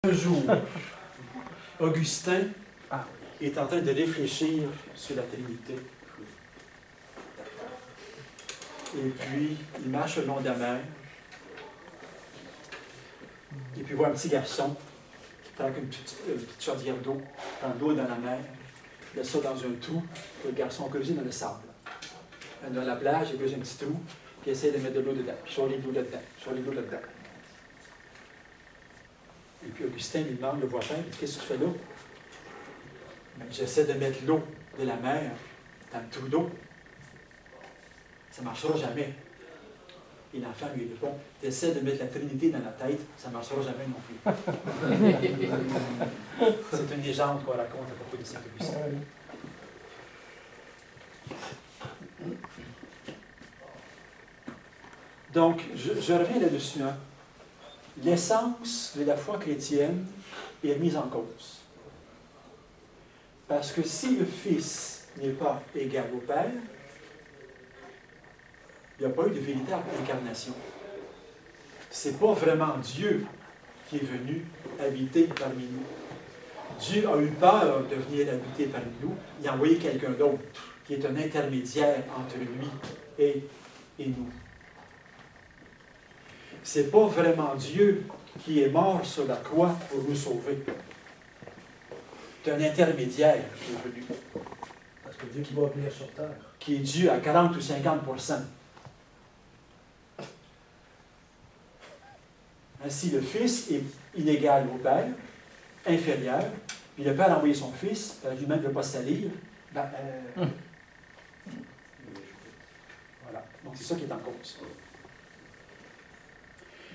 Un jour, Augustin est en train de réfléchir sur la Trinité. Et puis, il marche le long de la mer. Et puis, il voit un petit garçon qui prend une petite chaudière d'eau, prend de l'eau dans la mer, il met ça dans un trou, que le garçon creuse dans le sable. Dans la plage, il creuse un petit trou, puis il essaie de mettre de l'eau dedans, puis sur les l'eau là-dedans, sur les l'eau là-dedans. Et puis Augustin lui demande, le voisin, qu'est-ce que tu fais là? Ben, j'essaie de mettre l'eau de la mer dans le trou d'eau. Ça ne marchera jamais. Et l'enfant lui répond, tu essaies de mettre la Trinité dans la tête, ça ne marchera jamais non plus. C'est une légende qu'on raconte à propos de Saint Augustin. Donc, je reviens là-dessus. Hein. L'essence de la foi chrétienne est mise en cause. Parce que si le Fils n'est pas égal au Père, il n'y a pas eu de véritable incarnation. Ce n'est pas vraiment Dieu qui est venu habiter parmi nous. Dieu a eu peur de venir habiter parmi nous. Il a envoyé quelqu'un d'autre, qui est un intermédiaire entre lui et nous. Ce n'est pas vraiment Dieu qui est mort sur la croix pour nous sauver. C'est un intermédiaire qui est venu. Parce que Dieu qui va venir sur terre. Qui est dû à 40 ou 50%. Ainsi, le Fils est inégal au Père, inférieur, puis le Père a envoyé son Fils, lui-même ne veut pas se salir. Voilà. Donc, c'est ça qui est en cause.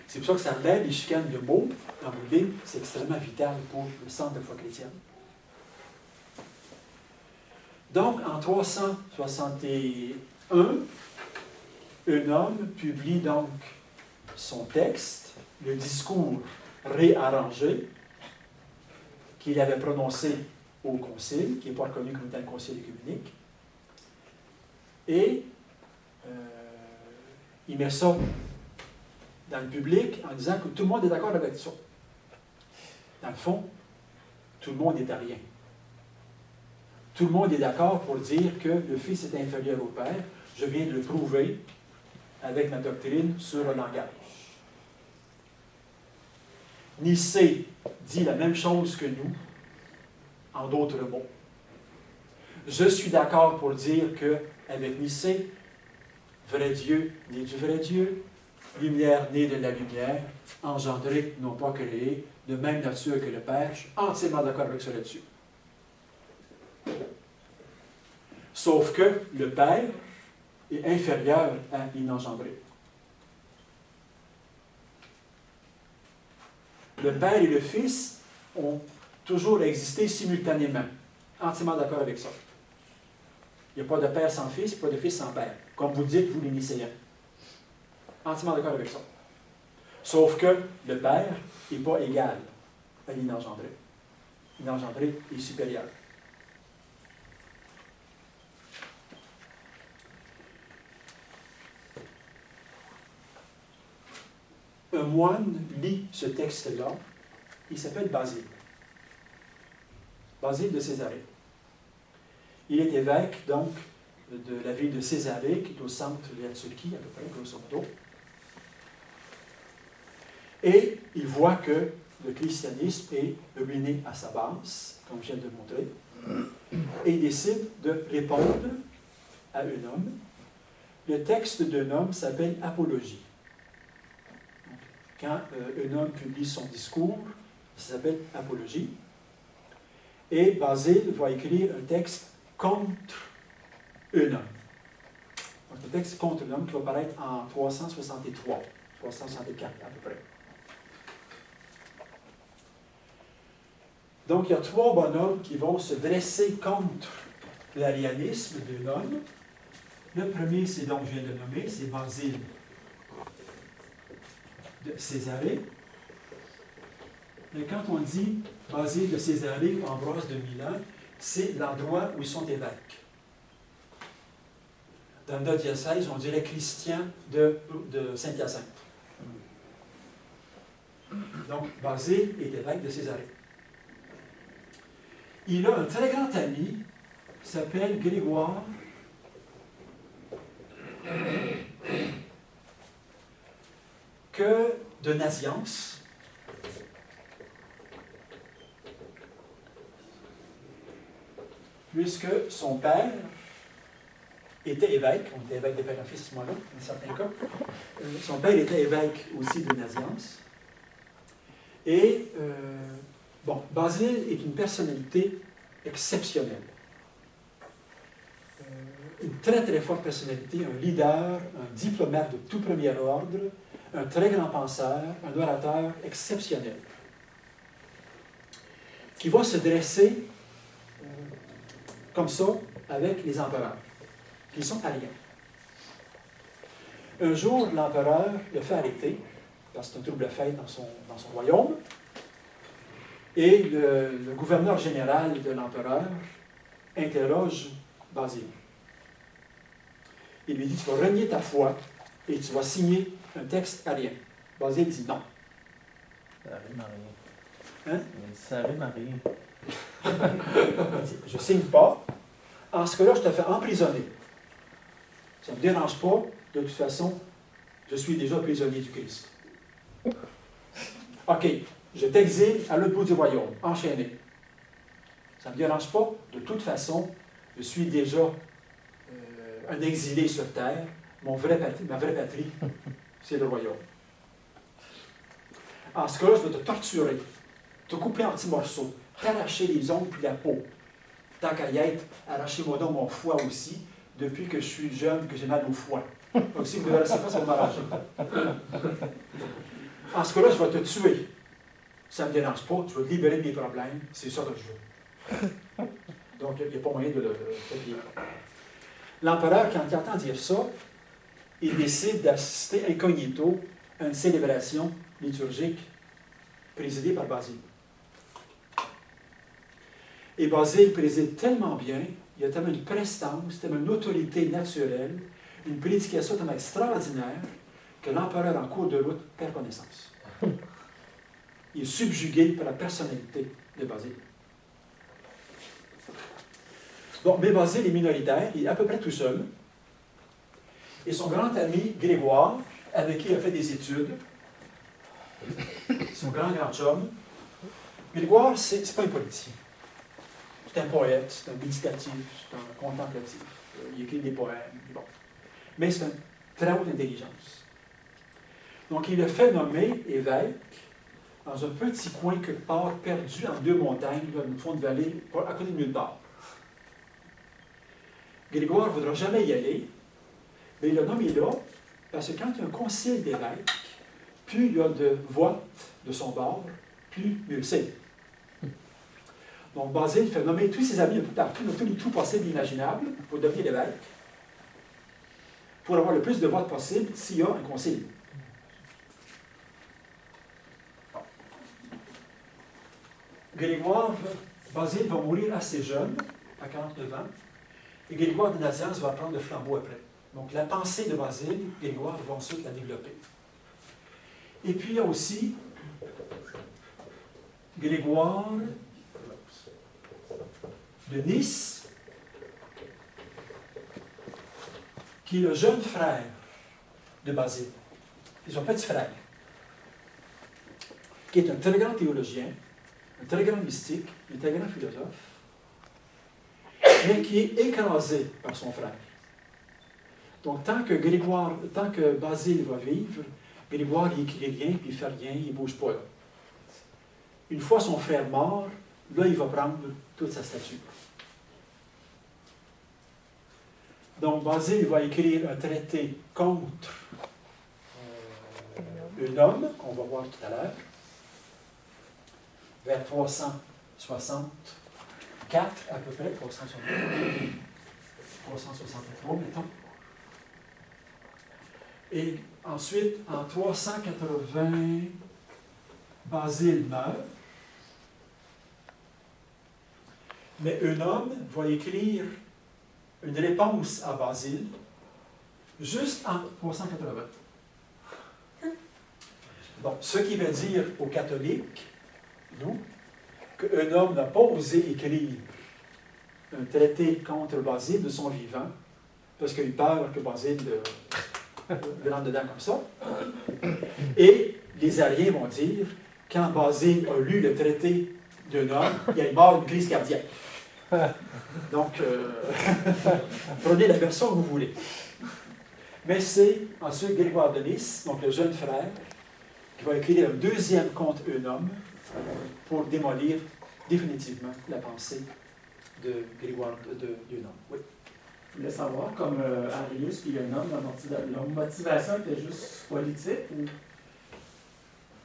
C'est pour ça que ça relève les chicanes de mots, en bout de ligne, c'est extrêmement vital pour le centre de foi chrétienne. Donc, en 361, un homme publie donc son texte, le discours réarrangé, qu'il avait prononcé au concile, qui n'est pas reconnu comme tel concile œcuménique, et il met ça dans le public en disant que tout le monde est d'accord avec ça. Dans le fond, tout le monde est à rien. Tout le monde est d'accord pour dire que le Fils est inférieur au Père. Je viens de le prouver avec ma doctrine sur le langage. Nicée dit la même chose que nous, en d'autres mots. Je suis d'accord pour dire qu'avec Nicée, vrai Dieu né du vrai Dieu, lumière née de la lumière, engendrée, non pas créée, de même nature que le Père. Je suis entièrement d'accord avec ça là-dessus. Sauf que le Père est inférieur à l'inengendré. Le Père et le Fils ont toujours existé simultanément. Entièrement d'accord avec ça. Il n'y a pas de Père sans Fils, pas de Fils sans Père. Comme vous dites, vous les Nicéens. Entièrement d'accord avec ça. Sauf que le Père n'est pas égal à l'inengendré. L'inengendré est supérieur. Un moine lit ce texte-là. Il s'appelle Basile. Basile de Césarée. Il est évêque, donc, de la ville de Césarée, qui est au centre de la Turquie, à peu près, grosso modo. Et il voit que le christianisme est ruiné à sa base, comme je viens de le montrer, et il décide de répondre à un homme. Le texte d'un homme s'appelle Apologie. Quand un homme publie son discours, ça s'appelle Apologie. Et Basile va écrire un texte contre un homme. Donc, le texte contre un homme qui va paraître en 363, 364 à peu près. Donc, il y a trois bonhommes qui vont se dresser contre l'arianisme d'un homme. Le premier, c'est donc, je viens de nommer, c'est Basile de Césarée. Mais quand on dit Basile de Césarée ou Ambroise de Milan, c'est l'endroit où ils sont évêques. Dans notre diocèse, on dirait Christian de Saint-Hyacinthe. Donc, Basile est évêque de Césarée. Il a un très grand ami qui s'appelle Grégoire que de Naziance. Puisque son père était évêque, on était évêque de père en fils à ce moment-là, dans certains cas. Son père était évêque aussi de Naziance. Et, bon, Basile est une personnalité exceptionnelle. Une très très forte personnalité, un leader, un diplomate de tout premier ordre, un très grand penseur, un orateur exceptionnel, qui va se dresser comme ça avec les empereurs, qui sont ariens. Un jour, l'empereur le fait arrêter, parce que c'est un trouble fête dans son royaume, et le gouverneur général de l'empereur interroge Basile. Il lui dit, tu vas renier ta foi et tu vas signer un texte arien. Basile dit non. Ça rime à rien. Hein? Ça rime à rien. Il dit, je ne signe pas. En ce cas-là, je te fais emprisonner. Ça ne me dérange pas. De toute façon, je suis déjà prisonnier du Christ. OK, je t'exile à l'autre bout du royaume, enchaîné. Ça ne me dérange pas. De toute façon, je suis déjà un exilé sur terre. Ma vraie patrie, c'est le royaume. En ce cas-là, je vais te torturer, te couper en petits morceaux, t'arracher les ongles et la peau. Tant qu'à y être, arrachez-moi donc mon foie aussi, depuis que je suis jeune, que j'ai mal au foie. Donc si vous ne me laissez pas, ça va m'arracher. En ce cas-là, je vais te tuer. Ça ne me dérange pas, je vais te libérer de mes problèmes, c'est ça que je veux. Donc, il n'y a pas moyen de le faire. L'empereur, quand il entend dire ça, il décide d'assister incognito à une célébration liturgique présidée par Basile. Et Basile préside tellement bien, il a tellement une prestance, tellement une autorité naturelle, une prédication tellement extraordinaire, que l'empereur en cours de route perd connaissance. Il est subjugué par la personnalité de Basile. Bon, mais Basile est minoritaire, il est à peu près tout seul. Et son grand ami Grégoire, avec qui il a fait des études, son grand chum, Grégoire, c'est pas un politicien. C'est un poète, c'est un méditatif, c'est un contemplatif. Il écrit des poèmes. Bon. Mais c'est une très haute intelligence. Donc, il le fait nommer évêque dans un petit coin quelque part perdu en deux montagnes, dans une fond de vallée, à côté de nulle part. Grégoire ne voudra jamais y aller, mais il l'a nommé là parce que quand il y a un concile d'évêques, plus il y a de voix de son bord, plus mieux c'est. Donc, Basile fait nommer tous ses amis un peu partout, dans tous les trous possibles et imaginables, pour devenir évêque, pour avoir le plus de voix possible s'il y a un concile. Basile va mourir assez jeune, à 49 ans, et Grégoire de Naziance va prendre le flambeau après. Donc, la pensée de Basile, Grégoire va ensuite la développer. Et puis, il y a aussi Grégoire de Nice, qui est le jeune frère de Basile. C'est son petit frère, qui est un très grand théologien, un très grand mystique, un très grand philosophe, mais qui est écrasé par son frère. Donc, tant que Basile va vivre, Grégoire, il n'écrit rien, puis il ne fait rien, il ne bouge pas là. Une fois son frère mort, là, il va prendre toute sa stature. Donc, Basile va écrire un traité contre un homme, qu'on va voir tout à l'heure, vers 364 à peu près, 363, mettons. Et ensuite, en 380, Basile meurt. Mais un homme va écrire une réponse à Basile juste en 380. Bon, ce qui veut dire aux catholiques, nous, qu'un homme n'a pas osé écrire un traité contre Basile de son vivant, parce qu'il a eu peur que Basile le rentre dedans comme ça. Et les Ariens vont dire, quand Basile a lu le traité d'un homme, il est mort d'une crise cardiaque. Donc, prenez la version que vous voulez. Mais c'est ensuite Grégoire de Nice, donc le jeune frère, qui va écrire un deuxième contre un homme pour démolir définitivement la pensée de Grégoire de homme. Oui. Je voulais savoir, comme Arius et un homme, leur motivation était juste politique ou...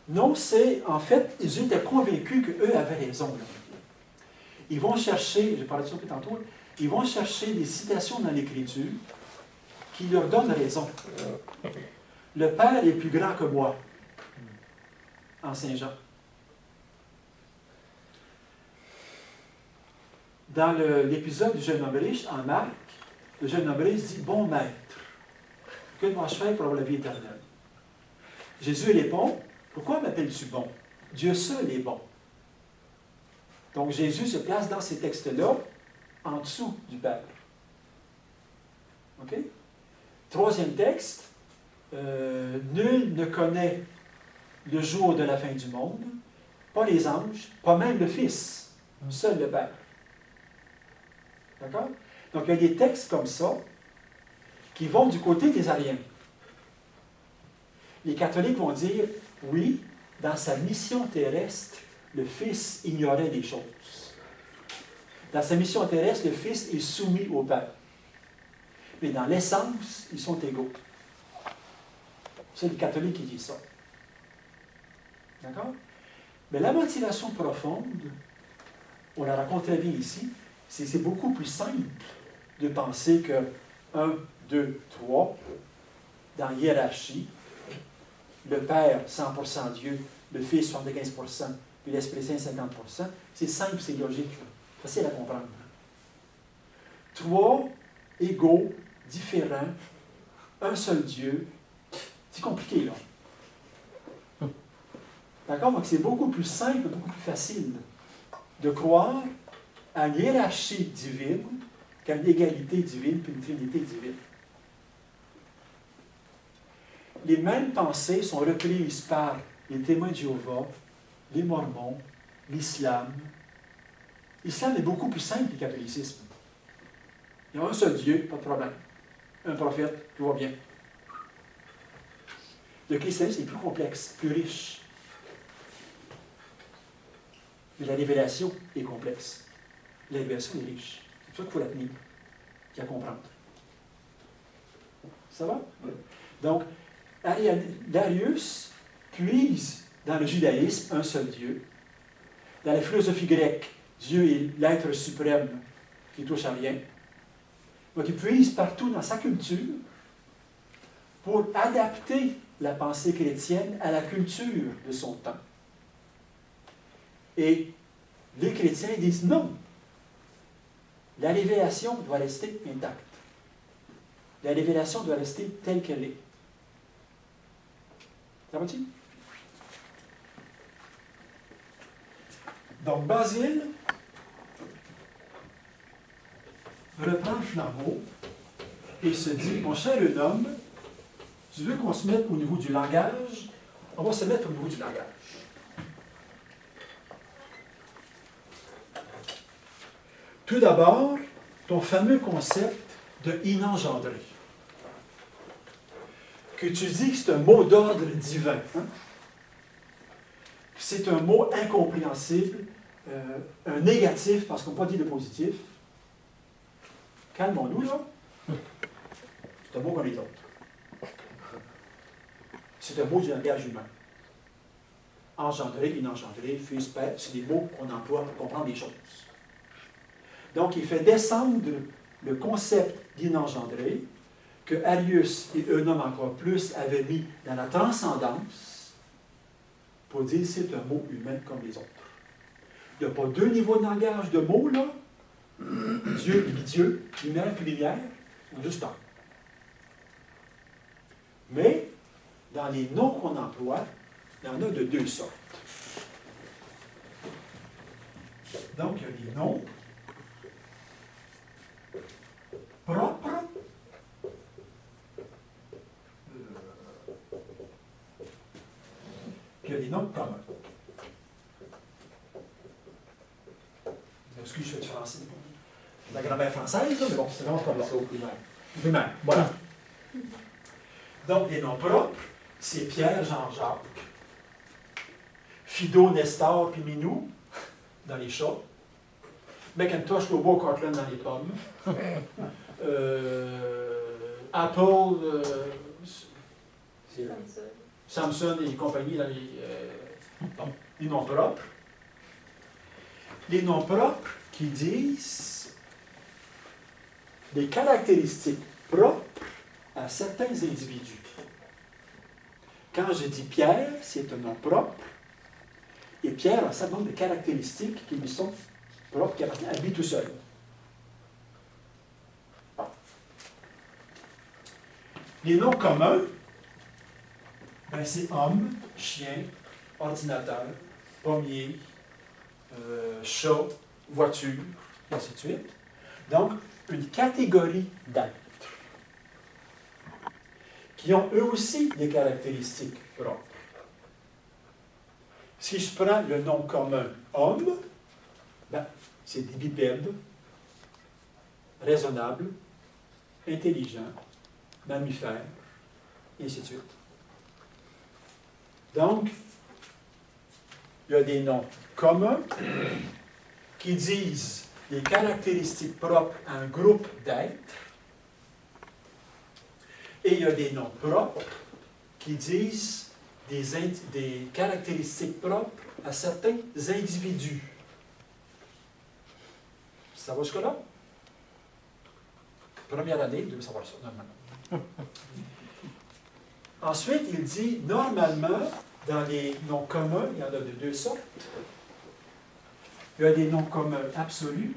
Non, c'est, en fait, ils étaient convaincus qu'eux avaient raison. Là. Ils vont chercher, j'ai parlé de ça plus tantôt, ils vont chercher des citations dans l'Écriture qui leur donnent raison. Le Père est plus grand que moi, en Saint-Jean. Dans l'épisode du jeune homme riche, en Marc, le jeune homme riche dit « Bon maître, que dois-je faire pour avoir la vie éternelle? » Jésus répond « Pourquoi m'appelles-tu bon? Dieu seul est bon. » Donc Jésus se place dans ces textes-là en dessous du Père. OK? Troisième texte, nul ne connaît le jour de la fin du monde, pas les anges, pas même le Fils, seul le Père. D'accord? Donc, il y a des textes comme ça qui vont du côté des Ariens. Les catholiques vont dire, oui, dans sa mission terrestre, le Fils ignorait des choses. Dans sa mission terrestre, le Fils est soumis au Père. Mais dans l'essence, ils sont égaux. C'est les catholiques qui disent ça. D'accord? Mais la motivation profonde, on la raconte très bien ici, c'est beaucoup plus simple de penser que 1, 2, 3, dans la hiérarchie, le Père, 100% Dieu, le Fils, 75%, puis l'Esprit Saint, 50%, c'est simple, c'est logique. Là. Facile à comprendre. 3 égaux, différents, un seul Dieu, c'est compliqué, là. D'accord? Donc, c'est beaucoup plus simple, beaucoup plus facile de croire à une hiérarchie divine qu'à une égalité divine puis une trinité divine. Les mêmes pensées sont reprises par les témoins de Jéhovah, les Mormons, l'Islam. L'Islam est beaucoup plus simple que le catholicisme. Il y a un seul Dieu, pas de problème. Un prophète, tout va bien. Le christianisme est plus complexe, plus riche. Mais la révélation est complexe. La révélation est riche. C'est pour ça qu'il faut la tenir, et la comprendre. Ça va? Oui. Donc, Darius puise dans le judaïsme un seul Dieu. Dans la philosophie grecque, Dieu est l'être suprême qui touche à rien. Donc, il puise partout dans sa culture pour adapter la pensée chrétienne à la culture de son temps. Et les chrétiens disent non. La révélation doit rester intacte. La révélation doit rester telle qu'elle est. Ça va-t-il? Donc, Basile reprend le flambeau et se dit, mon cher homme, tu veux qu'on se mette au niveau du langage? On va se mettre au niveau du langage. Tout d'abord, ton fameux concept de inengendré. Que tu dis que c'est un mot d'ordre divin. Hein? C'est un mot incompréhensible, un négatif, parce qu'on ne peut pas dire de positif. Calmons-nous, là. C'est un mot comme les autres. C'est un mot du langage humain. Engendré, inengendré, fils, père, c'est des mots qu'on emploie pour comprendre les choses. Donc, il fait descendre le concept d'inengendré que Arius et un homme encore plus avaient mis dans la transcendance pour dire que c'est un mot humain comme les autres. Il n'y a pas deux niveaux de langage de mots, là. Dieu puis Dieu, lumière puis lumière, on a juste un. Mais, dans les noms qu'on emploie, il y en a de deux sortes. Donc, il y a des noms propres. Puis il y a des noms communs. Excusez, je fais du français. La grammaire française, là, mais bon, c'est vraiment pas C'est au primaire. Primaire, voilà. Donc, les noms propres, c'est Pierre, Jean-Jacques, Fido, Nestor, puis Minou, dans les chats. Macintosh, Lobo, Cortland dans les pommes. Apple, Samsung et compagnie dans les noms propres. Les noms propres qui disent des caractéristiques propres à certains individus. Quand je dis Pierre, c'est un nom propre. Et Pierre a un certain nombre de caractéristiques qui lui sont propres, qui appartiennent à lui tout seul. Les noms communs, ben c'est homme, chien, ordinateur, pommier, chat, voiture, et ainsi de suite. Donc, une catégorie d'êtres qui ont eux aussi des caractéristiques propres. Si je prends le nom commun homme, ben, c'est des bipèdes, raisonnables, intelligents, mammifères, et ainsi de suite. Donc, il y a des noms communs qui disent les caractéristiques propres à un groupe d'êtres, et il y a des noms propres qui disent des caractéristiques propres à certains individus. Ça va jusque-là? Première année, vous devez savoir ça, normalement. Ensuite, il dit, normalement, dans les noms communs, il y en a de deux sortes. Il y a des noms communs absolus.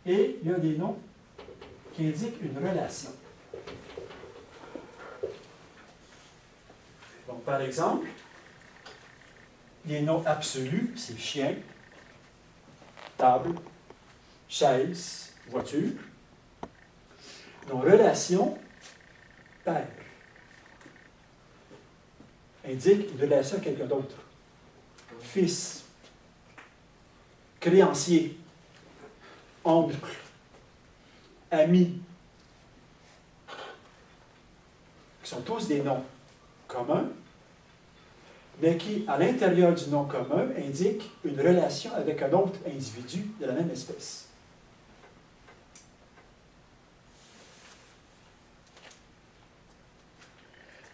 Et il y a des noms qui indiquent une relation. Donc, par exemple, les noms absolus, c'est chien, table, chaise, voiture. Nos relations, père, indiquent une relation à quelqu'un d'autre. Fils, créancier, oncle, ami, qui sont tous des noms communs, mais qui, à l'intérieur du nom commun, indiquent une relation avec un autre individu de la même espèce.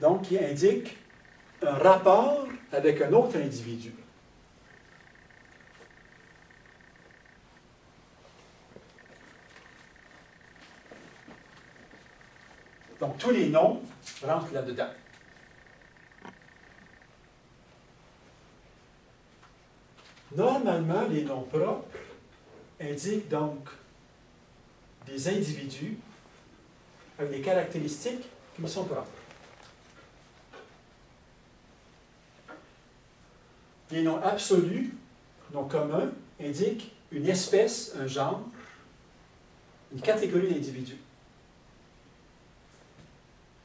Donc, qui indique un rapport avec un autre individu. Donc, tous les noms rentrent là-dedans. Normalement, les noms propres indiquent donc des individus avec des caractéristiques qui me sont propres. Les noms absolus, noms communs, indiquent une espèce, un genre, une catégorie d'individus.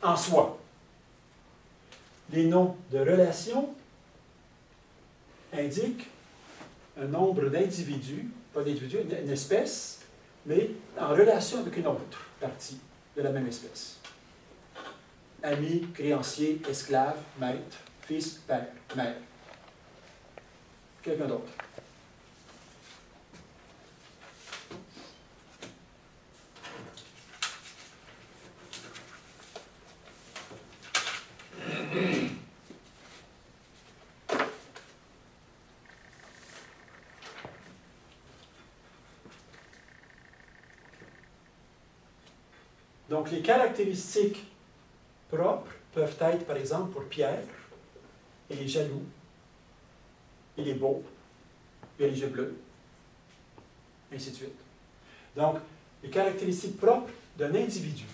En soi. Les noms de relation indiquent un nombre d'individus, pas d'individus, une espèce, mais en relation avec une autre partie de la même espèce. Ami, créancier, esclave, maître, fils, père, mère. Quelqu'un d'autre. Donc, les caractéristiques propres peuvent être, par exemple, pour Pierre, il est jaloux, il est beau, il a les yeux bleus, et ainsi de suite. Donc, les caractéristiques propres d'un individu.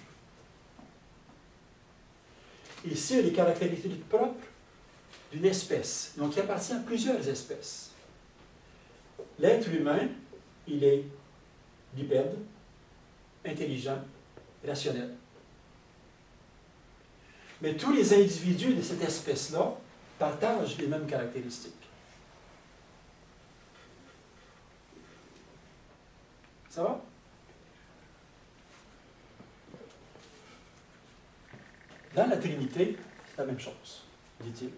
Ici, il y a les caractéristiques propres d'une espèce. Donc, il appartient à plusieurs espèces. L'être humain, il est bipède, intelligent, rationnel. Mais tous les individus de cette espèce-là partagent les mêmes caractéristiques. Ça va? Dans la Trinité, c'est la même chose, dit-il.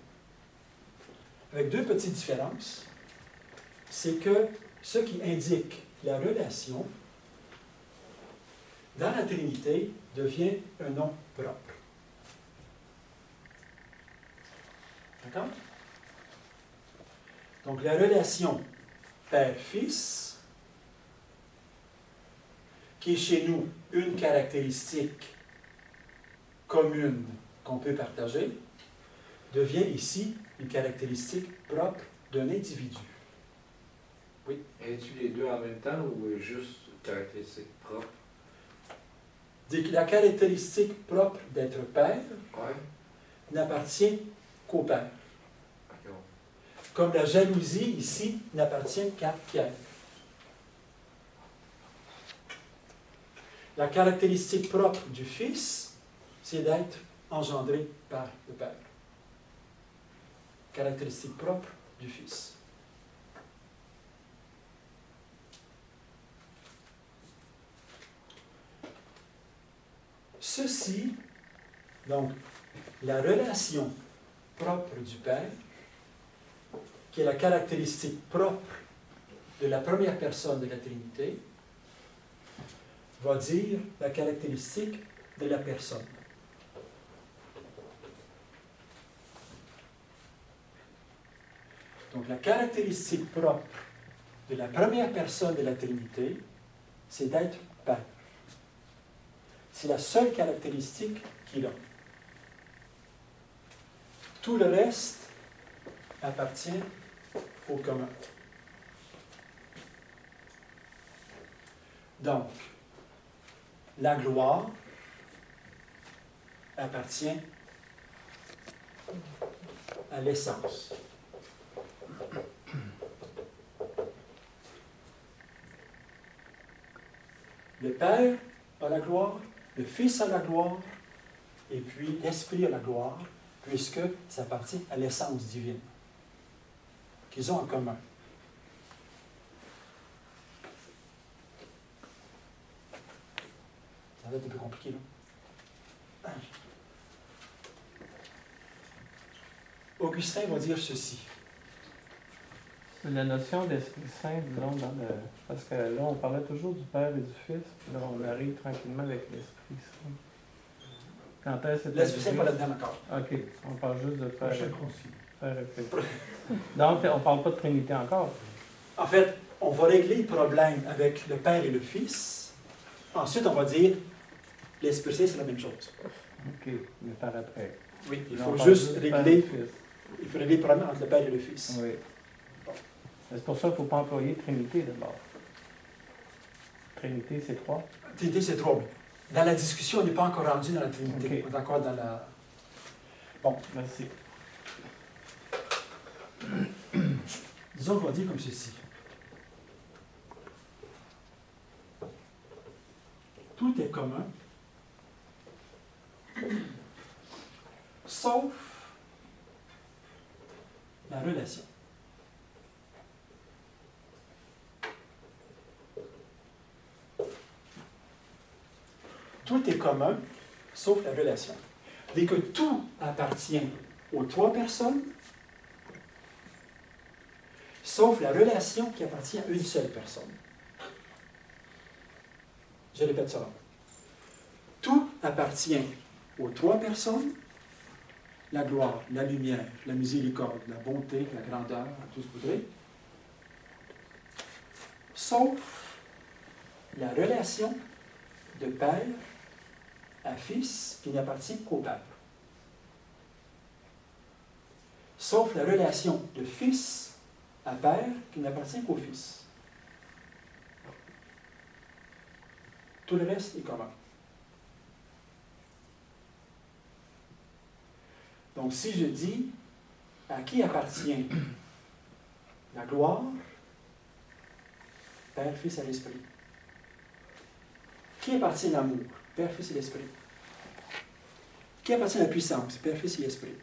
Avec deux petites différences. C'est que ce qui indique la relation, dans la Trinité, devient un nom propre. D'accord? Donc, la relation père-fils, qui est chez nous une caractéristique commune qu'on peut partager, devient ici une caractéristique propre d'un individu. Oui. Es-tu les deux en même temps ou juste caractéristique propre? La caractéristique propre d'être père Ouais. n'appartient qu'au père. D'accord. Comme la jalousie, ici, n'appartient qu'à Pierre. La caractéristique propre du Fils, c'est d'être engendré par le Père. Caractéristique propre du Fils. Ceci, donc, la relation propre du Père, qui est la caractéristique propre de la première personne de la Trinité, va dire la caractéristique de la personne. Donc, la caractéristique propre de la première personne de la Trinité, c'est d'être Père. C'est la seule caractéristique qu'il a. Tout le reste appartient au commun. Donc, la gloire appartient à l'essence. Le Père a la gloire, le Fils a la gloire, et puis l'Esprit a la gloire, puisque ça appartient à l'essence divine qu'ils ont en commun. Ça va être un peu compliqué, là. Augustin va dire ceci. La notion d'Esprit Saint, disons, parce que là, on parlait toujours du Père et du Fils, puis là, on arrive tranquillement avec l'Esprit Saint. Quand est-ce que L'Esprit Saint n'est pas là-dedans encore. OK, on parle juste de Père, Prochain concile. Père et Fils. Donc, on ne parle pas de Trinité encore. En fait, on va régler le problème avec le Père et le Fils. Ensuite, on va dire l'Esprit Saint, c'est la même chose. OK, mais par après. Oui, il Là, faut on parle juste du Père et régler, du Fils. il faut régler le problème entre le Père et le Fils. Oui. C'est pour ça qu'il ne faut pas employer Trinité d'abord. Trinité, c'est 3. Trinité, c'est trois. Dans la discussion, on n'est pas encore rendu dans la Trinité. Ok. On est encore dans la... Bon, Merci. disons qu'on va dire comme ceci. Tout est commun, sauf la relation. Tout est commun, sauf la relation. Dès que tout appartient aux trois personnes, sauf la relation qui appartient à une seule personne. Je répète ça. Tout appartient aux trois personnes, la gloire, la lumière, la miséricorde, la bonté, la grandeur, tout ce que vous voudrez, sauf la relation de père à fils qui n'appartient qu'au père. Sauf la relation de fils à père qui n'appartient qu'au fils. Tout le reste est commun. Donc, si je dis à qui appartient la gloire, Père, Fils et l'Esprit. Qui appartient l'amour? Père, Fils et l'Esprit. Qui appartient la puissance? Père, Fils et l'Esprit.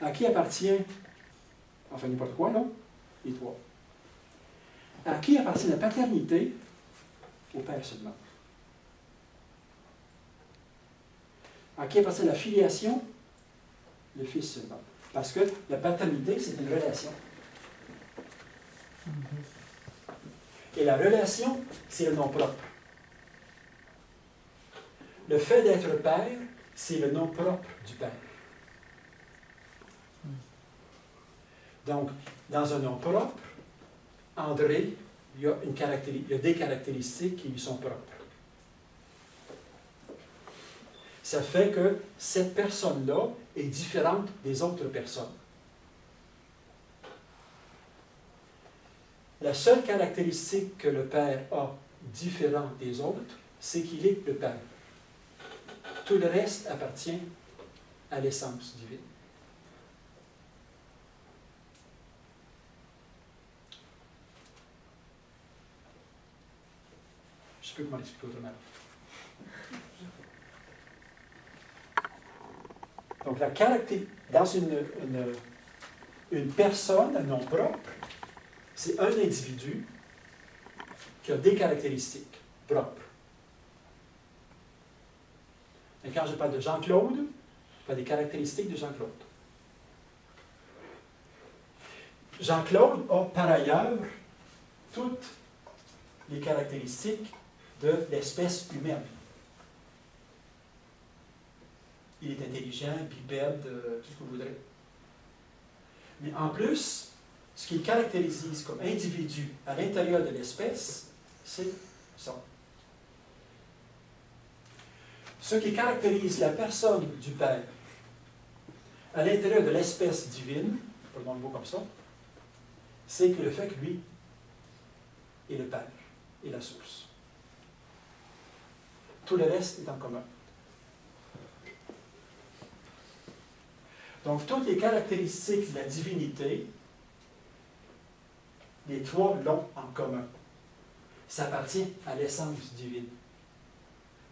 À qui appartient, enfin n'importe quoi, non? Les trois. À qui appartient la paternité? Au Père seulement. À qui appartient la filiation? Le Fils seulement. Parce que la paternité, c'est une relation. Et la relation, c'est le nom propre. Le fait d'être Père, c'est le nom propre du Père. Donc, dans un nom propre, André, il y a des caractéristiques qui lui sont propres. Ça fait que cette personne-là est différente des autres personnes. La seule caractéristique que le Père a différente des autres, c'est qu'il est le Père. Tout le reste appartient à l'essence divine. Je ne sais plus comment l'expliquer autrement. Donc, dans une personne à nom propre, c'est un individu qui a des caractéristiques propres. Et quand je parle de Jean-Claude, je parle des caractéristiques de Jean-Claude. Jean-Claude a par ailleurs toutes les caractéristiques de l'espèce humaine. Il est intelligent, bipède, tout ce que vous voudrez. Mais en plus, ce qui le caractérise comme individu à l'intérieur de l'espèce, c'est ça. Ce qui caractérise la personne du Père à l'intérieur de l'espèce divine, prenons le mot comme ça, c'est que le fait que lui est le Père et la source. Tout le reste est en commun. Donc, toutes les caractéristiques de la divinité, les trois l'ont en commun. Ça appartient à l'essence divine.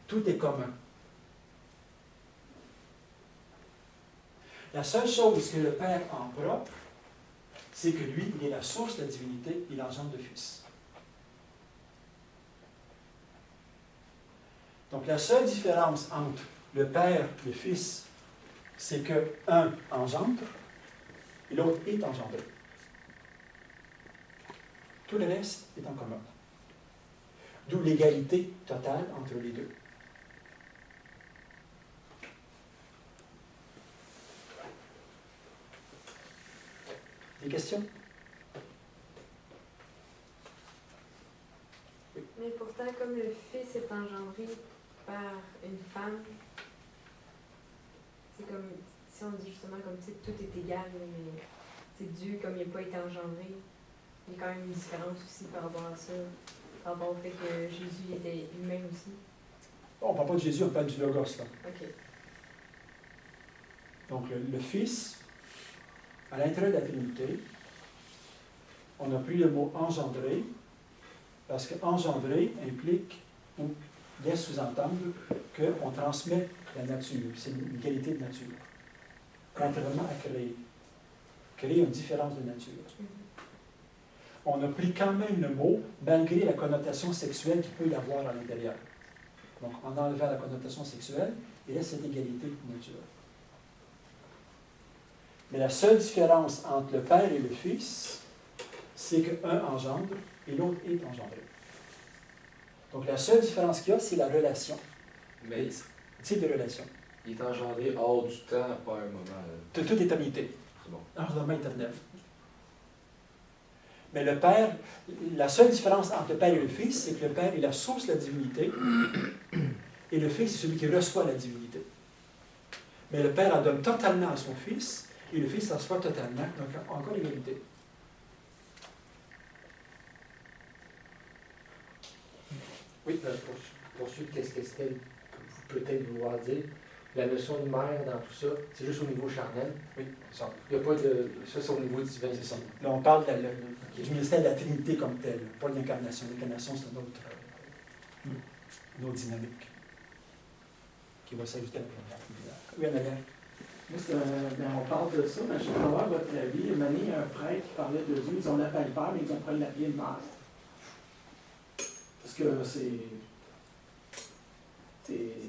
Tout est commun. La seule chose que le Père a en propre, c'est que lui, il est la source de la divinité, il engendre le Fils. Donc, la seule différence entre le Père et le Fils, c'est qu'un engendre et l'autre est engendré. Tout le reste est en commun. D'où l'égalité totale entre les deux. Des questions? Mais pourtant, comme le Fils est engendré par une femme, c'est comme, si on dit justement comme si tout est égal, mais c'est Dieu, comme il n'a pas été engendré, il y a quand même une différence aussi par rapport à ça, par rapport au fait que Jésus était humain aussi. On ne parle pas de Jésus, on parle du Logos, là. OK. Donc, le Fils, à l'intérieur de la Trinité, on a pris le mot engendrer, parce que engendrer implique, ou laisse sous-entendre, qu'on transmet la nature. C'est une qualité de nature. Contrairement à créer. Créer une différence de nature. On a pris quand même le mot, malgré la connotation sexuelle qu'il peut y avoir à l'intérieur. Donc, en enlevant la connotation sexuelle, il laisse cette égalité de nature. Mais la seule différence entre le Père et le Fils, c'est qu'un engendre et l'autre est engendré. Donc, la seule différence qu'il y a, c'est la relation. Mais Le type de relation. il est engendré hors du temps, pas un moment. De toute éternité. C'est bon. Engendrement éternel. Mais le Père, la seule différence entre le Père et le Fils, c'est que le Père est la source de la divinité et le Fils est celui qui reçoit la divinité. Mais le Père en donne totalement à son Fils et le Fils en reçoit totalement. Donc, encore l'égalité. Oui, pour poursuivre, qu'est-ce que c'était peut-être vouloir dire? la notion de mère dans tout ça, c'est juste au niveau charnel. Oui, c'est ça. Il n'y a pas de. Ça, c'est au niveau divin. C'est ça. Là, on parle du ministère de la Trinité comme tel, pas de l'incarnation. L'incarnation, c'est une autre dynamique qui va s'ajouter à la première. Oui, Annabelle. Moi, on parle de ça, mais je voudrais avoir votre avis. Il y a un prêtre qui parlait de Dieu, ils ont l'appel Père, mais ils ont pas l'appelé Mère. Est-ce que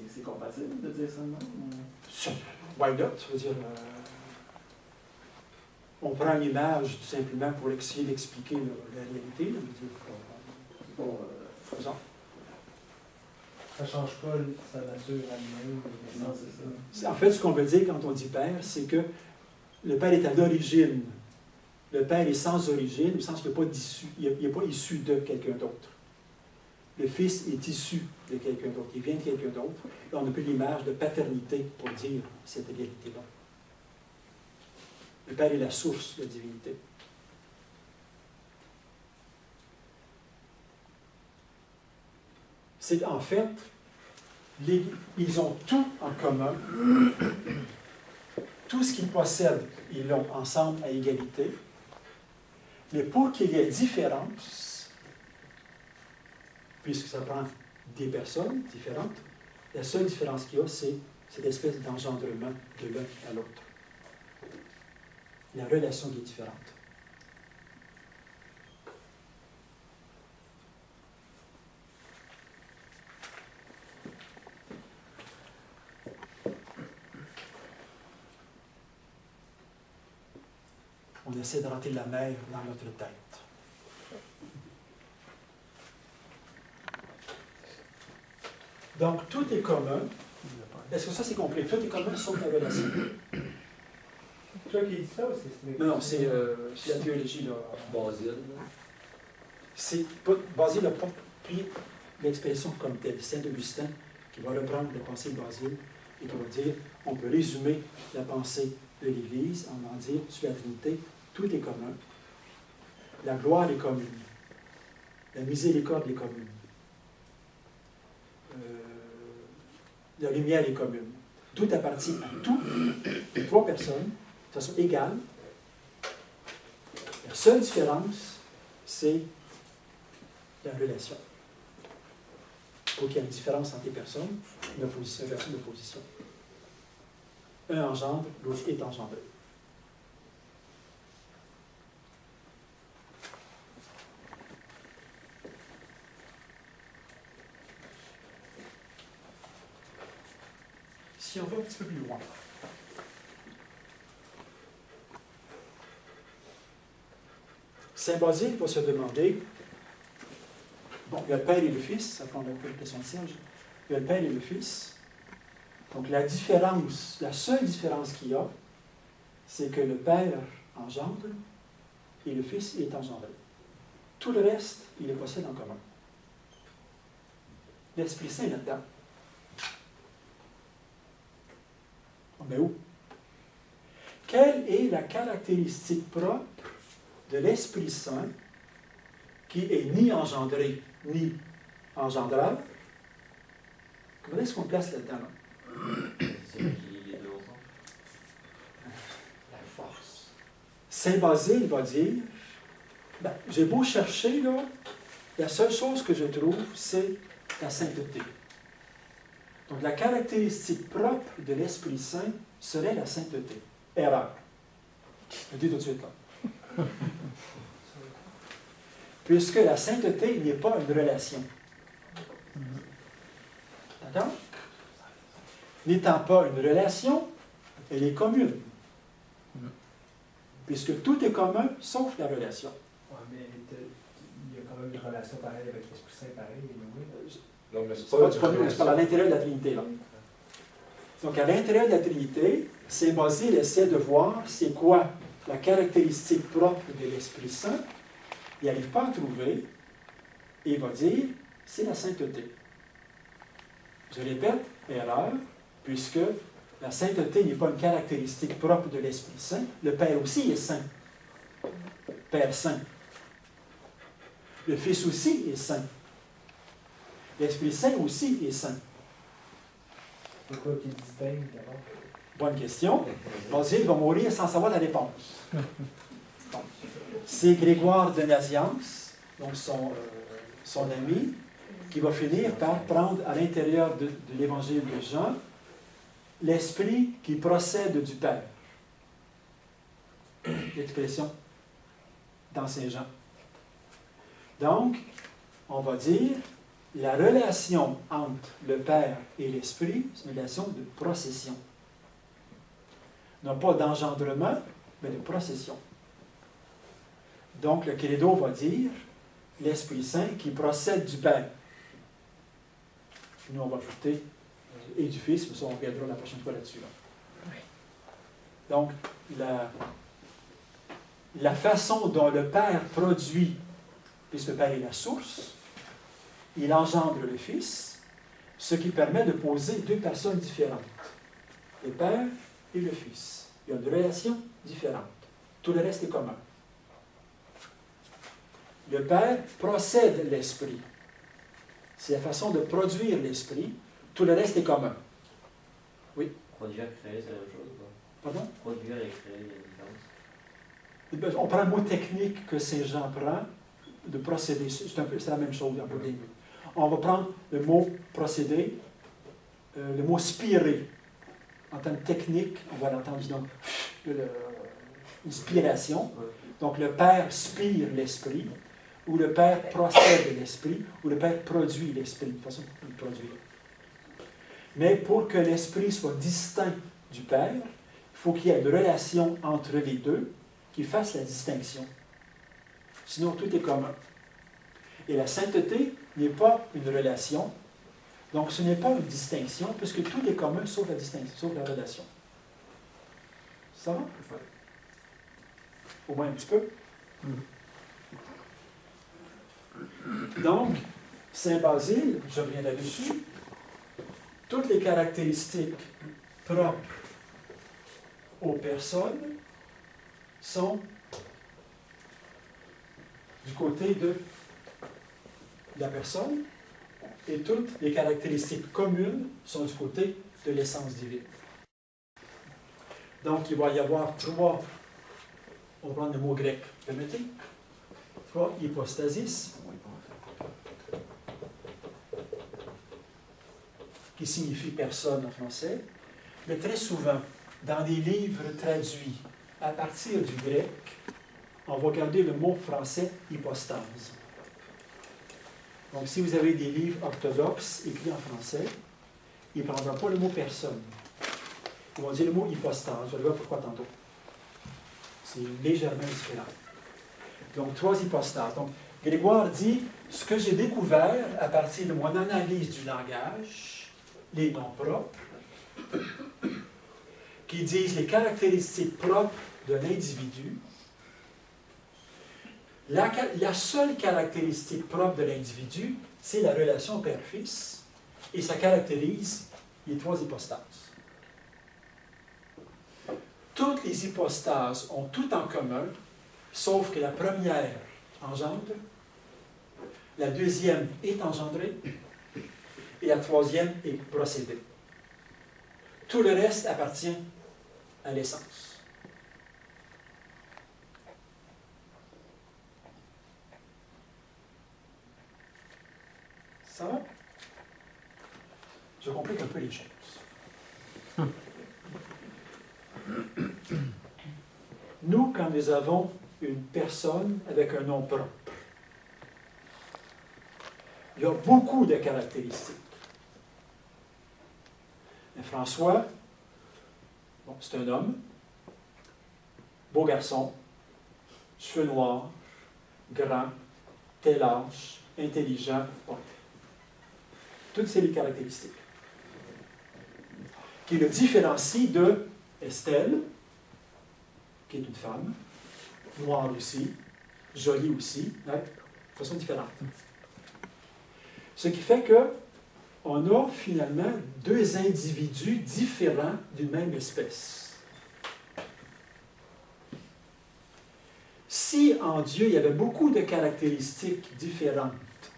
c'est compatible de dire ça, non? Why not? Je veux dire, on prend une image tout simplement pour essayer d'expliquer la réalité. Je veux dire, Bon, faisons. Ça ne change pas sa nature elle-même. non, c'est ça. En fait, ce qu'on veut dire quand on dit Père, c'est que le Père est à l'origine. Le Père est sans origine, au sens qu'il n'est pas issu de quelqu'un d'autre. Le Fils est issu de quelqu'un d'autre. Il vient de quelqu'un d'autre. Là, on n'a plus l'image de paternité pour dire cette réalité-là. Le Père est la source de la divinité. C'est en fait, ils ont tout en commun. Tout ce qu'ils possèdent, ils l'ont ensemble à égalité. Mais pour qu'il y ait différence, puisque ça prend des personnes différentes, la seule différence qu'il y a, c'est cette espèce d'engendrement de l'un à l'autre. La relation qui est différente. On essaie de rentrer la mer dans notre tête. Donc, tout est commun. Est-ce que ça, c'est compris? Tout est commun, sauf la relation. C'est toi qui dis ça ou c'est... Non, c'est la théologie, là. Basile. Basile n'a pas pris l'expression comme telle. Saint Augustin, qui va reprendre la pensée de Basile, et qui va dire, on peut résumer la pensée de l'Église en allant dire, sur la Trinité, tout est commun. La gloire est commune. La miséricorde est commune. La lumière est commune. Tout appartient à tout, les trois personnes, de façon égale. La seule différence, c'est la relation. Pour qu'il y ait une différence entre les personnes, une opposition, une opposition. Un engendre, l'autre est engendré. Si on va un petit peu plus loin. Saint Basile va se demander, bon, il y a le Père et le Fils, ça prend un peu la question de Serge, il y a le Père et le Fils. Donc la différence, la seule différence qu'il y a, c'est que le Père engendre et le Fils est engendré. Tout le reste, il les possède en commun. L'Esprit Saint est là-dedans. Mais où? Quelle est la caractéristique propre de l'Esprit Saint qui est ni engendré, ni engendrable? Comment est-ce qu'on place là-dedans? C'est qui les deux ensemble. La force. Saint Basile va dire, ben, j'ai beau chercher, là, la seule chose que je trouve, c'est la sainteté. Donc, la caractéristique propre de l'Esprit Saint serait la sainteté. Erreur. Je le dis tout de suite, là. Puisque la sainteté n'est pas une relation. D'accord? N'étant pas une relation, elle est commune. Puisque tout est commun, sauf la relation. Oui, mais il y a quand même une relation pareille avec l'Esprit Saint, pareil. Non, mais C'est pas à l'intérieur de la Trinité, là. Donc, à l'intérieur de la Trinité, Saint Basile essaie de voir c'est quoi la caractéristique propre de l'Esprit Saint. Il n'arrive pas à trouver, et il va dire, c'est la sainteté. Je répète, erreur, puisque la sainteté n'est pas une caractéristique propre de l'Esprit Saint. Le Père aussi est saint. Père saint. Le Fils aussi est saint. L'Esprit Saint aussi est saint. C'est quoi qui distingue d'abord? Bonne question. Basile va mourir sans savoir la réponse. Bon. C'est Grégoire de Nazianze, donc son ami, qui va finir par prendre à l'intérieur de l'évangile de Jean l'esprit qui procède du Père. L'expression dans Saint Jean. Donc, on va dire la relation entre le Père et l'Esprit, c'est une relation de procession. Non pas d'engendrement, mais de procession. Donc, le credo va dire l'Esprit Saint qui procède du Père. Nous, on va ajouter et du Fils, mais ça, on regardera la prochaine fois là-dessus. Là. Donc, la façon dont le Père produit, puisque le Père est la source, il engendre le Fils, ce qui permet de poser deux personnes différentes, le Père et le Fils. Il y a une relation différente. Tout le reste est commun. Le Père procède l'Esprit. C'est la façon de produire l'Esprit. Tout le reste est commun. Oui? Produire et créer, c'est la même chose, quoi. Pardon? Produire et créer, il y a une différence. On prend le mot technique que Saint Jean prend, de procéder. C'est la même chose en bout de ligne. On va prendre le mot procéder, le mot spirer. En termes techniques, on va l'entendre donc inspiration. Donc le Père spire l'Esprit, ou le Père procède l'Esprit, ou le Père produit l'Esprit, de façon de le produire. Mais pour que l'Esprit soit distinct du Père, il faut qu'il y ait une relation entre les deux qui fasse la distinction. Sinon, tout est commun. Et la sainteté n'est pas une relation, donc ce n'est pas une distinction, puisque tout est commun sauf la distinction, sauf la relation. Ça va? Au moins un petit peu. Donc, Saint Basile, je reviens là-dessus, toutes les caractéristiques propres aux personnes sont du côté de la personne, et toutes les caractéristiques communes sont du côté de l'essence divine. Donc, il va y avoir trois, on va prendre le mot grec, permettez, trois hypostasis, qui signifie personne en français, mais très souvent, dans des livres traduits à partir du grec, on va garder le mot français hypostase. Donc, si vous avez des livres orthodoxes écrits en français, ils ne prendront pas le mot personne. Ils vont dire le mot hypostase. Je vais voir pourquoi tantôt. C'est légèrement différent. Donc, trois hypostases. Donc, Grégoire dit, ce que j'ai découvert à partir de mon analyse du langage, les noms propres, qui disent les caractéristiques propres de l'individu. La seule caractéristique propre de l'individu, c'est la relation père-fils, et ça caractérise les trois hypostases. Toutes les hypostases ont tout en commun, sauf que la première engendre, la deuxième est engendrée, et la troisième est procédée. Tout le reste appartient à l'essence. Ça va? Je complique un peu les choses. Nous, quand nous avons une personne avec un nom propre, il y a beaucoup de caractéristiques. Mais François, bon, c'est un homme, beau garçon, cheveux noirs, grand, tel âge, intelligent. Bon. Toutes ces caractéristiques qui le différencient de Estelle, qui est une femme, noire aussi, jolie aussi, hein, de façon différente. Ce qui fait qu'on a finalement deux individus différents d'une même espèce. Si en Dieu il y avait beaucoup de caractéristiques différentes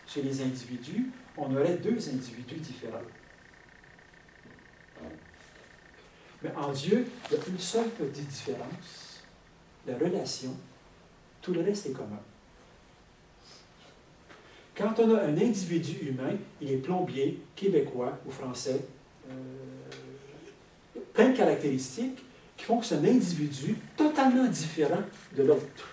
chez les individus, on aurait deux individus différents. Mais en Dieu, il y a une seule petite différence, la relation. Tout le reste est commun. Quand on a un individu humain, il est plombier, québécois ou français, plein de caractéristiques qui font que c'est un individu totalement différent de l'autre.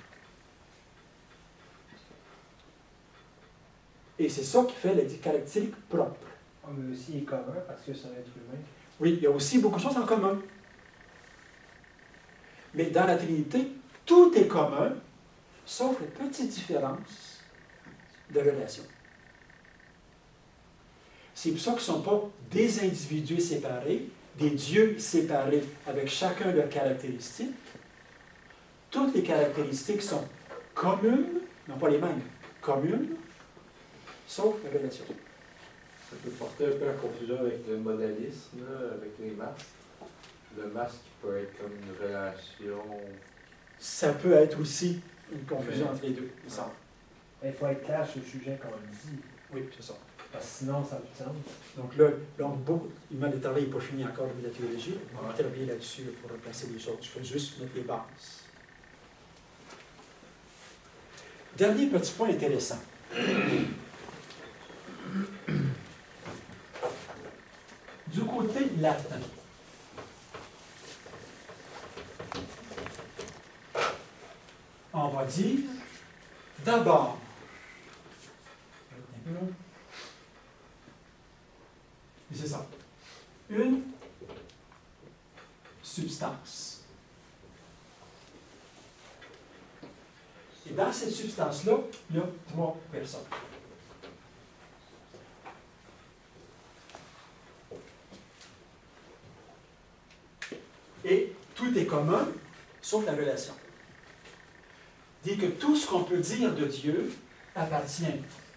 Et c'est ça qui fait les caractéristiques propres. Mais aussi, il est commun parce que c'est un être humain. Oui, il y a aussi beaucoup de choses en commun. Mais dans la Trinité, tout est commun, sauf les petites différences de relation. C'est pour ça qu'ils ne sont pas des individus séparés, des dieux séparés avec chacun leurs caractéristiques. Toutes les caractéristiques sont communes, non pas les mêmes, communes, sauf la relation. Ça peut porter un peu en confusion avec le modalisme, là, avec les masques. Le masque peut être comme une relation. Ça peut être aussi une confusion Mais- entre les deux, il semble. Il faut être clair sur le sujet quand on le dit. Oui, c'est ça. Parce que sinon, ça n'a plus de sens. Donc là il m'a détaillé, il n'est pas fini encore de la théologie. On va travailler là-dessus pour replacer les choses. Je vais juste mettre les bases. Dernier petit point intéressant. Du côté latin, on va dire d'abord, c'est ça, une substance. Et dans cette substance-là, il y a 3 personnes. Et tout est commun, sauf la relation. Dit que tout ce qu'on peut dire de Dieu appartient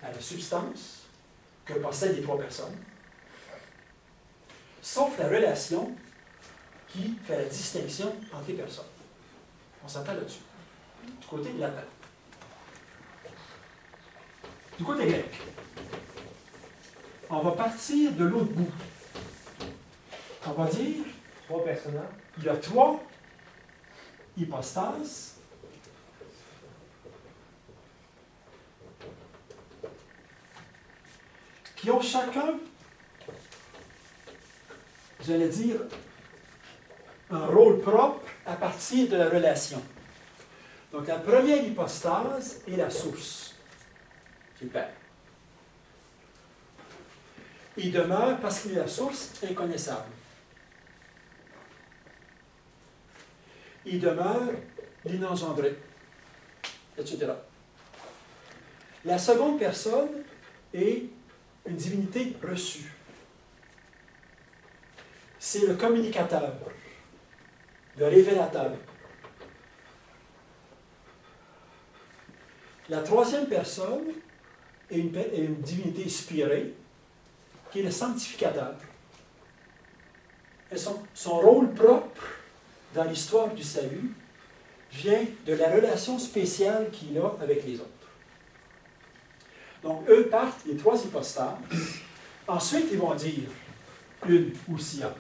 à la substance que possèdent les 3 personnes, sauf la relation qui fait la distinction entre les personnes. On s'entend là-dessus. Du côté latin. Du côté grec, on va partir de l'autre bout. On va dire 3 personnages. il y a 3 hypostases qui ont chacun, j'allais dire, un rôle propre à partir de la relation. Donc la première hypostase est la source, qui est le Père. Il demeure parce qu'il est la source inconnaissable. Il demeure l'inengendré, etc. La seconde personne est une divinité reçue. C'est le communicateur, le révélateur. La troisième personne est une divinité inspirée, qui est le sanctificateur. Et son rôle propre dans l'histoire du salut vient de la relation spéciale qu'il a avec les autres. Donc, eux partent des 3 hypostases. Ensuite, ils vont dire une ousia.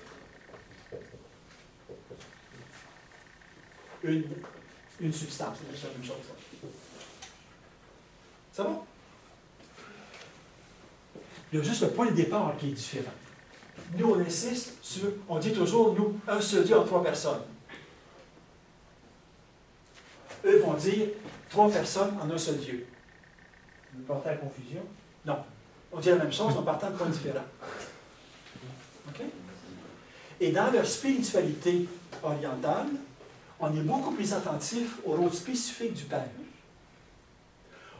Une substance, c'est la même chose. Ça va? Il y a juste le point de départ qui est différent. Nous, on insiste sur, on dit toujours, nous, un seul Dieu en 3 personnes. Eux vont dire 3 personnes en un seul Dieu. Vous portez à confusion. Non. On dit la même chose en partant de points différents. OK? Et dans leur spiritualité orientale, on est beaucoup plus attentif au rôle spécifique du Père,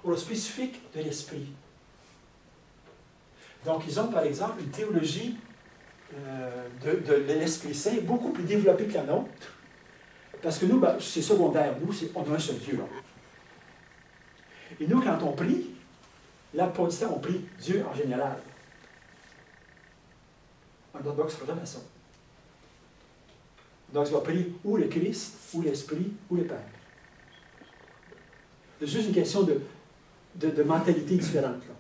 au rôle spécifique de l'Esprit. Donc, ils ont, par exemple, une théologie de l'Esprit Saint beaucoup plus développée que la nôtre, parce que nous, ben, c'est secondaire. Nous, on a un seul Dieu. Là. Et nous, quand on prie, là, pour l'instant, on prie Dieu en général. Un orthodoxe ne fera jamais ça. Donc, il va prier ou le Christ, ou l'Esprit, ou le Père. C'est juste une question de mentalité différente. Là.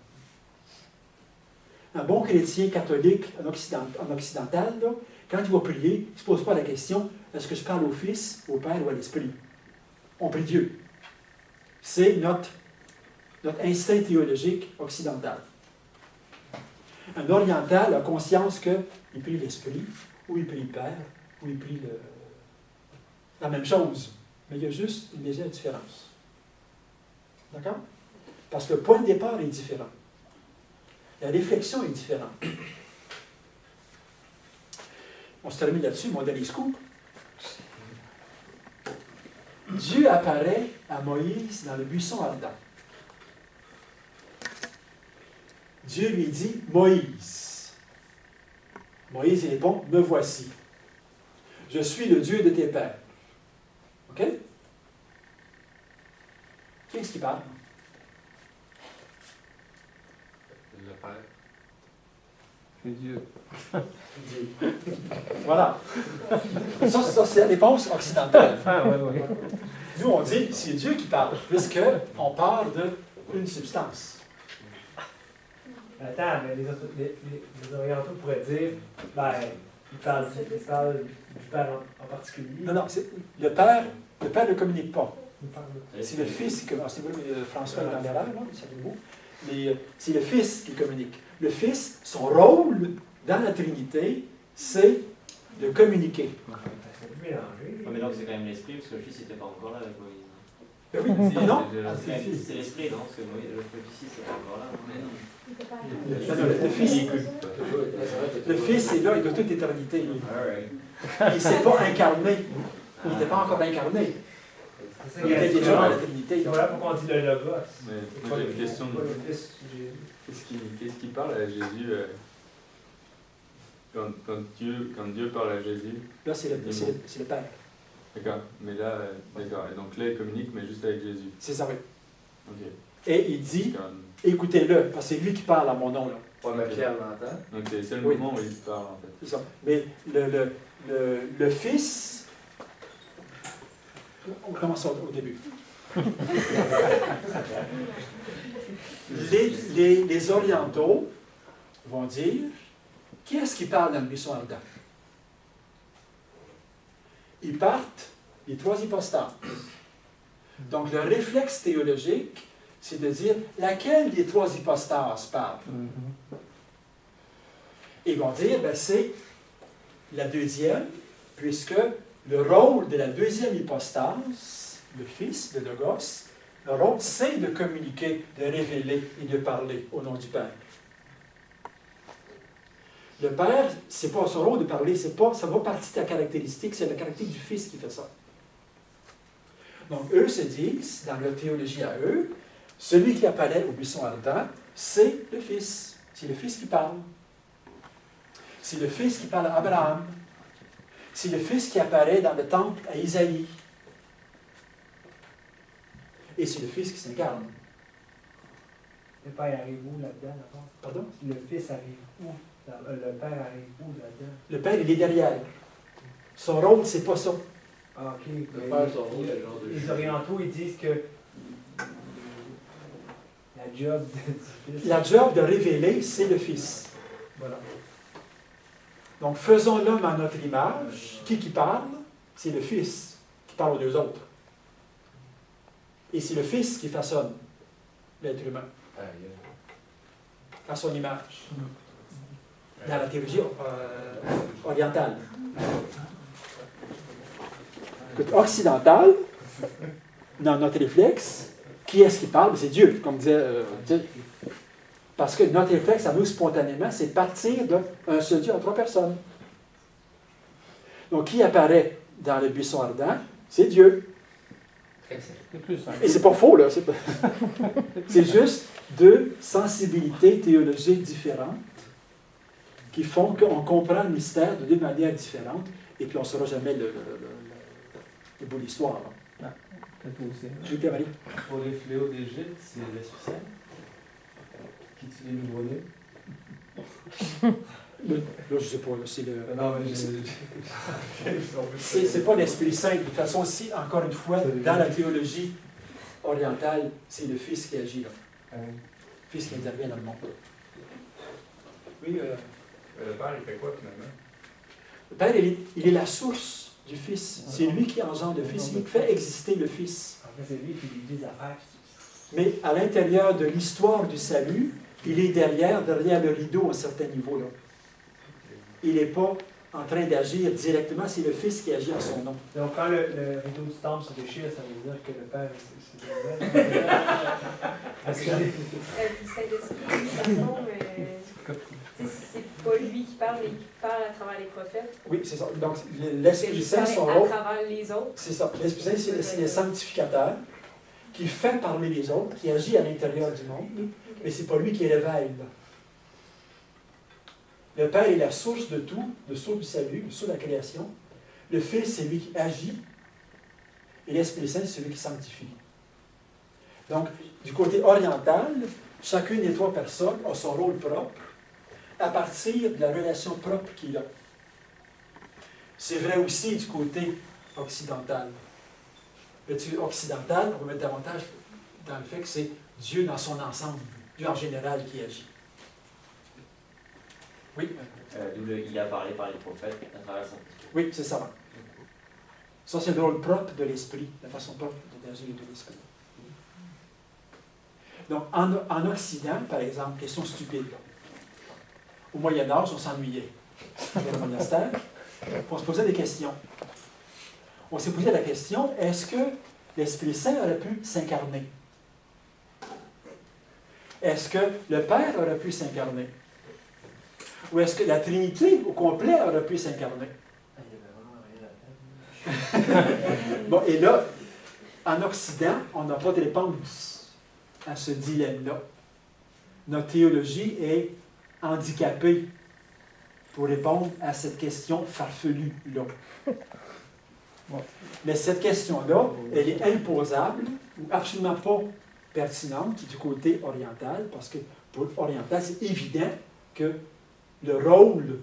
Un bon chrétien catholique en occidental, là, Quand il va prier, il ne se pose pas la question, est-ce que je parle au Fils, au Père ou à l'Esprit? On prie Dieu. C'est notre instinct théologique occidental. Un oriental a conscience qu'il prie l'Esprit, ou il prie le Père, ou il prie la même chose. Mais il y a juste une légère différence. D'accord? Parce que le point de départ est différent. La réflexion est différente. On se termine là-dessus, mon dernier scoop. Dieu apparaît à Moïse dans le buisson ardent. Dieu lui dit, Moïse. Moïse répond, me voici. Je suis le Dieu de tes pères. OK? Qui est-ce qui parle? Le Père. C'est Dieu. Voilà. Ça c'est la réponse occidentale. Ah, oui, oui. Nous, on dit, c'est Dieu qui parle, puisqu'on parle d'une substance. Attends, mais les orientaux pourraient dire, ben, ils parlent du Père en particulier. Non, non, le Père ne communique pas. Ils parlent de- C'est le Fils qui communique. C'est vous, François est dans l'erreur, là, savez-vous? Mais c'est le Fils qui communique. Le Fils, son rôle dans la Trinité, c'est de communiquer. C'est un peu mélangé. Ouais, mais donc c'est quand même l'esprit, parce que le fils n'était pas encore là avec Moïse. Ben oui, ah non? C'est l'esprit, non? Parce que Moïse, le fils n'était pas encore là. Mais non. Le Fils est là, il est de toute éternité. Alright. Il ne s'est pas incarné. Il n'était pas encore incarné. C'est ça, Il était déjà dans la Trinité. Voilà pourquoi on dit le Logos. Mais C'est moi pas j'ai le- une question. pas le Fils Jésus. Qu'est-ce qui parle à Jésus quand Dieu parle à Jésus? Là, c'est le Père. D'accord. Mais là, d'accord. Et donc là, il communique, mais juste avec Jésus. C'est ça, oui. Ok. Et il dit, Comme- écoutez-le, parce que c'est lui qui parle à mon nom. Là. Ouais, mais Pierre l'entend. Donc c'est le seul Oui. moment où il parle en fait. C'est ça. Mais le Fils, on commence au début. Les orientaux vont dire, qui est-ce qui parle dans le buisson ardent? Ils partent des trois hypostases. Donc le réflexe théologique, c'est de dire, laquelle des trois hypostases parle? Ils vont dire, ben, c'est la deuxième, puisque le rôle de la deuxième hypostase, le Fils, le Logos, le rôle, c'est de communiquer, de révéler et de parler au nom du Père. Le Père, c'est pas son rôle de parler, ça va partie de la caractéristique, c'est la caractéristique du Fils qui fait ça. Donc, eux se disent, dans leur théologie à eux, celui qui apparaît au buisson ardent, c'est le Fils. C'est le Fils qui parle. C'est le Fils qui parle à Abraham. C'est le Fils qui apparaît dans le temple à Isaïe. Et c'est le Fils qui s'incarne. Le Père arrive où là-dedans, d'abord? Pardon? Le Fils arrive où? Le Père arrive où là-dedans? Le Père, il est derrière. Son rôle, c'est pas ça. Ah, ok. Le Mais Père, son rôle, c'est le genre de les juge. orientaux, ils disent que la job du Fils. La job de révéler, c'est le Fils. Voilà. Donc, faisons l'homme à notre image. Qui parle? C'est le Fils qui parle aux deux autres. Et c'est le Fils qui façonne l'être humain à son image. Dans la théologie orientale. Écoute, occidentale, dans notre réflexe, qui est-ce qui parle? C'est Dieu, comme disait Dieu. Parce que notre réflexe à nous, spontanément, c'est de partir d'un seul Dieu en trois personnes. Donc, qui apparaît dans le buisson ardent? C'est Dieu. C'est plus simple. Et c'est pas faux, là. C'est juste deux sensibilités théologiques différentes qui font qu'on comprend le mystère de deux manières différentes et puis on ne saura jamais le bout de l'histoire. là. Peut-être aussi. Oui, Pierre-Marie? Pour les fléaux d'Égypte, c'est l'Esprit Saint qui tue les nouveau-nés. Là, je ne sais pas. Là, c'est le... Non, mais C'est pas l'Esprit Saint. De toute façon, aussi, encore une fois, dans la théologie orientale, c'est le Fils qui agit là. Le Fils qui intervient dans le monde. Oui, Le Père, il fait quoi finalement? Le Père, il est la source du Fils. C'est lui qui engendre le Fils, il fait exister le Fils. En fait, c'est lui qui lui dit des affaires. Mais à l'intérieur de l'histoire du salut, il est derrière le rideau à un certain niveau. Là. Il n'est pas en train d'agir directement, c'est le Fils qui agit en son nom. Donc, quand le rideau du temple se déchire, ça veut dire que le Père, c'est Parce que Le Saint-Esprit, de toute façon, c'est pas lui qui parle, mais qui parle à travers les prophètes. Oui, c'est ça. Donc, l'Esprit Saint, son à rôle, travers les autres. c'est ça. L'Esprit Saint, c'est le sanctificateur qui fait parler les autres, qui agit à l'intérieur du monde, mais ce n'est pas lui qui révèle. Le Père est la source de tout, le source du salut, le source de la création. Le Fils, c'est lui qui agit. Et l'Esprit Saint, c'est celui qui sanctifie. Donc, du côté oriental, chacune des trois personnes a son rôle propre à partir de la relation propre qu'il a. C'est vrai aussi du côté occidental. Le côté occidental, on va mettre davantage dans le fait que c'est Dieu dans son ensemble, Dieu en général qui agit. Oui? Il a parlé par les prophètes à travers ça. Oui, c'est ça. Ça, c'est le rôle propre de l'esprit, la façon propre d'agir de l'esprit. Donc, en Occident, par exemple, question stupide. Là. Au Moyen-Âge, on s'ennuyait. Dans le monastère, on se posait des questions. On s'est posé la question, est-ce que l'Esprit Saint aurait pu s'incarner? Est-ce que le Père aurait pu s'incarner? Ou est-ce que la Trinité au complet aurait pu s'incarner? Bon, et là, en Occident, on n'a pas de réponse à ce dilemme-là. Notre théologie est handicapée pour répondre à cette question farfelue-là. Mais cette question-là, elle est imposable ou absolument pas pertinente du côté oriental, parce que pour l'oriental, c'est évident que le rôle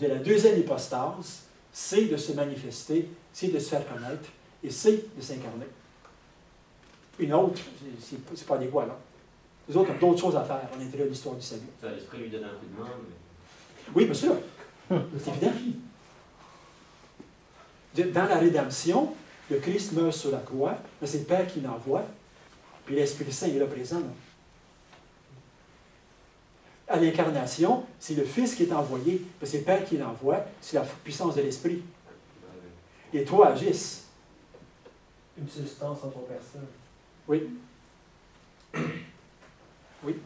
de la deuxième hypostase, c'est de se manifester, c'est de se faire connaître, et c'est de s'incarner. Une autre, c'est pas adéquat, là. Les autres ont d'autres choses à faire à l'intérieur de l'histoire du salut. L'Esprit lui donne un coup de main. Mais... Oui, bien sûr. C'est évident. Dans la rédemption, le Christ meurt sur la croix, mais c'est le Père qui l'envoie, puis l'Esprit Saint est là présent. Là. À l'incarnation, c'est le Fils qui est envoyé, mais c'est le Père qui l'envoie, c'est la puissance de l'Esprit. Les trois agissent. une substance en trois personnes. Oui. Oui.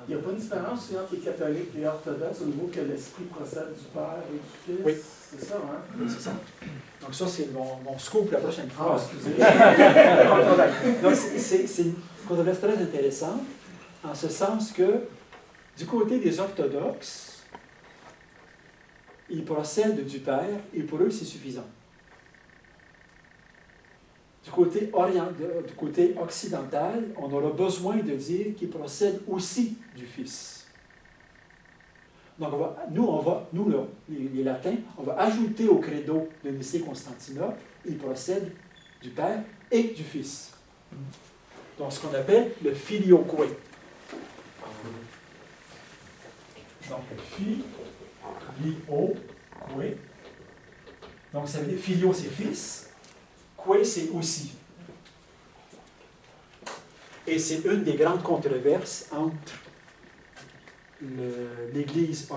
Il n'y a pas une différence entre les catholiques et les orthodoxes au niveau que l'esprit procède du Père et du Fils? Oui. C'est ça, hein? Oui, c'est ça. Donc ça, c'est mon scoop la prochaine fois. Ah, excusez. Donc, c'est une controverse très intéressante, en ce sens que, du côté des orthodoxes, ils procèdent du Père, et pour eux, c'est suffisant. Du côté occidental, on aura besoin de dire qu'il procède aussi du Fils. Donc, nous, les latins, on va ajouter au credo de Nicée-Constantinople, il procède du Père et du Fils. Donc, ce qu'on appelle le filioque. Donc, filioque. Donc, ça veut dire filio, c'est fils. Que, c'est aussi. Et c'est une des grandes controverses entre les églises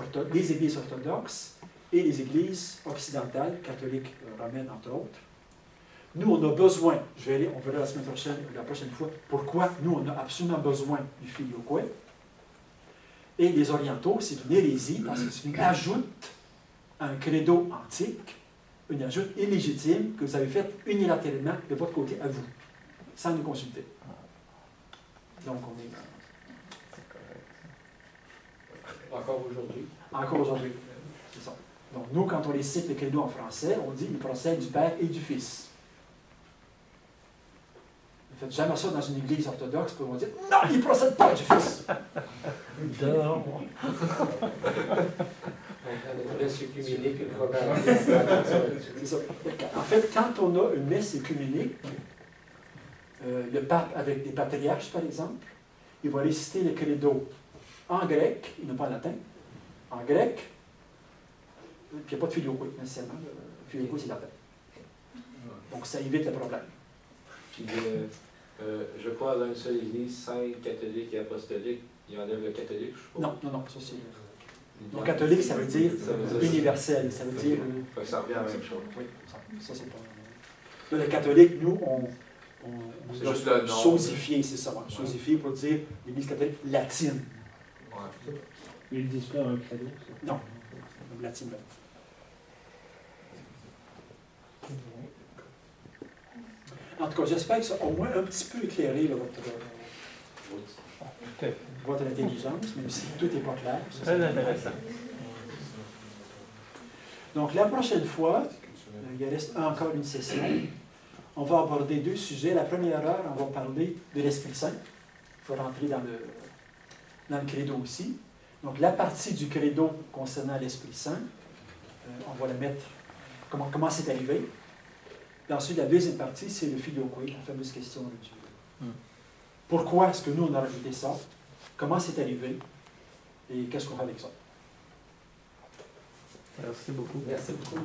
orthodoxes et les églises occidentales, catholiques, romaines, entre autres. Nous, on a besoin, on verra la semaine prochaine, la prochaine fois, pourquoi nous, on a absolument besoin du filioque. Et les orientaux, c'est une hérésie, parce que c'est une ajoute à un credo antique, une ajoute illégitime que vous avez faite unilatéralement de votre côté à vous, sans nous consulter. Donc, on est... Encore aujourd'hui. Encore aujourd'hui. C'est ça. Donc, nous, quand on les cite le credo en français, on dit qu'il procède du Père et du Fils. Ne faites jamais ça dans une église orthodoxe pour dire non, il ne procède pas du Fils. Donc, la messe œcuménique, c'est ça. En fait, quand on a une messe œcuménique, le pape avec des patriarches, par exemple, il va réciter le credo en grec, et non pas en latin, en grec, Puis il n'y a pas de filioque, nécessairement. Le filioque, c'est la tête. Donc, ça évite le problème. Puis, je crois dans une seule église, 5 catholiques et apostoliques, il enlève le catholique, je crois. Non, non, non, ça c'est. Donc, catholique, ça veut dire universel. Ça veut dire. Fait que ça revient à la même chose. Oui, ça c'est pas. Là, le catholique, nous, on C'est l'a juste le nom. sosifié, c'est ça. Sosifié pour dire l'Église catholique latine. Ouais. Ils disent pas un credo, ça. Non, latine. En tout cas, j'espère que ça a au moins un petit peu éclairé là, votre intelligence, même si tout n'est pas clair. Ça, Très c'est intéressant. Donc, la prochaine fois, il reste encore une session. On va aborder 2 sujets. La première heure, on va parler de l'Esprit Saint. Il faut rentrer dans le credo aussi. Donc, la partie du credo concernant l'Esprit Saint, on va la mettre, comment c'est arrivé. Et ensuite, la deuxième partie, c'est le filioque, la fameuse question de Dieu. Pourquoi est-ce que nous, on a rajouté ça? Comment c'est arrivé? Et qu'est-ce qu'on fait avec ça? Merci beaucoup. Merci beaucoup.